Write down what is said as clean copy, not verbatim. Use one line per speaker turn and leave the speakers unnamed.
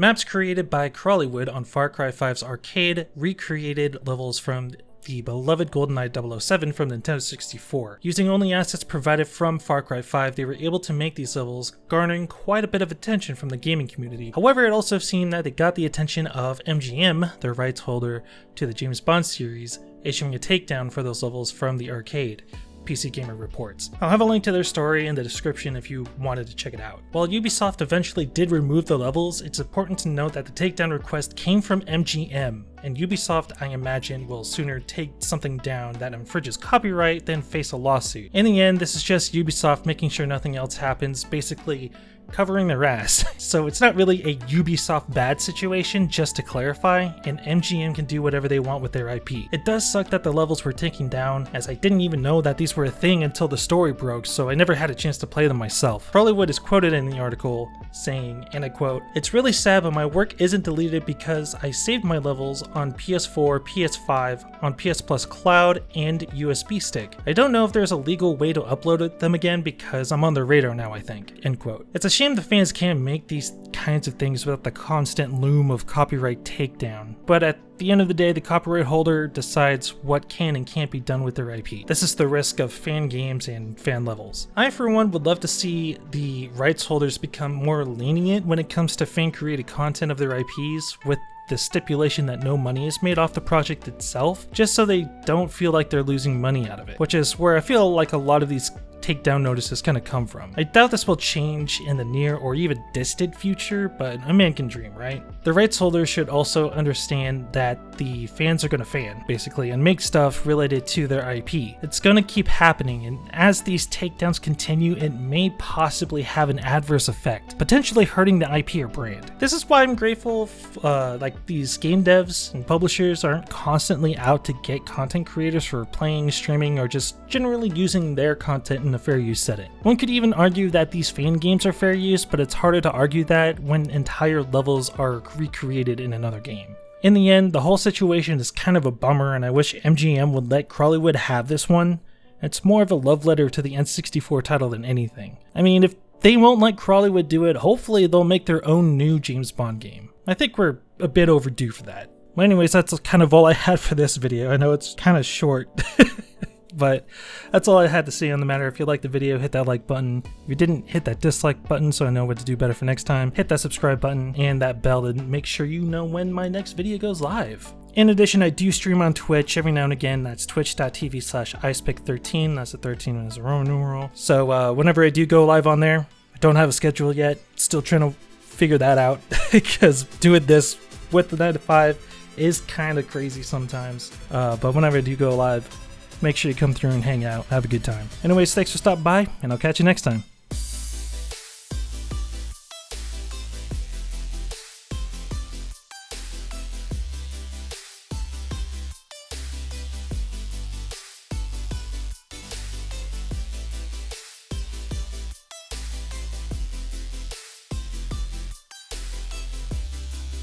Maps created by Crawlywood on Far Cry 5's arcade recreated levels from the beloved Goldeneye 007 from Nintendo 64. Using only assets provided from Far Cry 5, they were able to make these levels, garnering quite a bit of attention from the gaming community. However, it also seemed that they got the attention of MGM, their rights holder to the James Bond series, issuing a takedown for those levels from the arcade. PC Gamer reports. I'll have a link to their story in the description if you wanted to check it out. While Ubisoft eventually did remove the levels, it's important to note that the takedown request came from MGM, and Ubisoft, I imagine, will sooner take something down that infringes copyright than face a lawsuit. In the end, this is just Ubisoft making sure nothing else happens, basically covering their ass. So it's not really a Ubisoft bad situation, just to clarify, and MGM can do whatever they want with their IP. It does suck that the levels were taken down, as I didn't even know that these were a thing until the story broke, so I never had a chance to play them myself. Crawlywood is quoted in the article saying, and I quote, "It's really sad, but my work isn't deleted because I saved my levels on PS4, PS5, on PS Plus Cloud, and USB stick. I don't know if there's a legal way to upload them again because I'm on the radar now, I think." End quote. It's a shame the fans can't make these kinds of things without the constant loom of copyright takedown, but at the end of the day, the copyright holder decides what can and can't be done with their IP. This is the risk of fan games and fan levels. I, for one, would love to see the rights holders become more lenient when it comes to fan-created content of their IPs, with the stipulation that no money is made off the project itself, just so they don't feel like they're losing money out of it, which is where I feel like a lot of these takedown notices kind of come from. I doubt this will change in the near or even distant future, but a man can dream, right? The rights holders should also understand that the fans are going to fan, basically, and make stuff related to their IP. It's going to keep happening, and as these takedowns continue, it may possibly have an adverse effect, potentially hurting the IP or brand. This is why I'm grateful like these game devs and publishers aren't constantly out to get content creators for playing, streaming, or just generally using their content in a fair use setting. One could even argue that these fan games are fair use, but it's harder to argue that when entire levels are recreated in another game. In the end, the whole situation is kind of a bummer, and I wish MGM would let Crawlywood have this one. It's more of a love letter to the N64 title than anything. I mean, if they won't let Crawlywood do it, hopefully they'll make their own new James Bond game. I think we're a bit overdue for that. Well, anyways, that's kind of all I had for this video. I know it's kind of short. But that's all I had to say on the matter. If you liked the video, hit that like button. If you didn't, hit that dislike button so I know what to do better for next time. Hit that subscribe button and that bell to make sure you know when my next video goes live. In addition, I do stream on Twitch every now and again. That's twitch.tv/IcepickXIII. That's a 13 as a Roman numeral. So whenever I do go live on there, I don't have a schedule yet. Still trying to figure that out because doing this with the 9 to 5 is kind of crazy sometimes. But whenever I do go live, make sure you come through and hang out. Have a good time. Anyways, thanks for stopping by, and I'll catch you next time.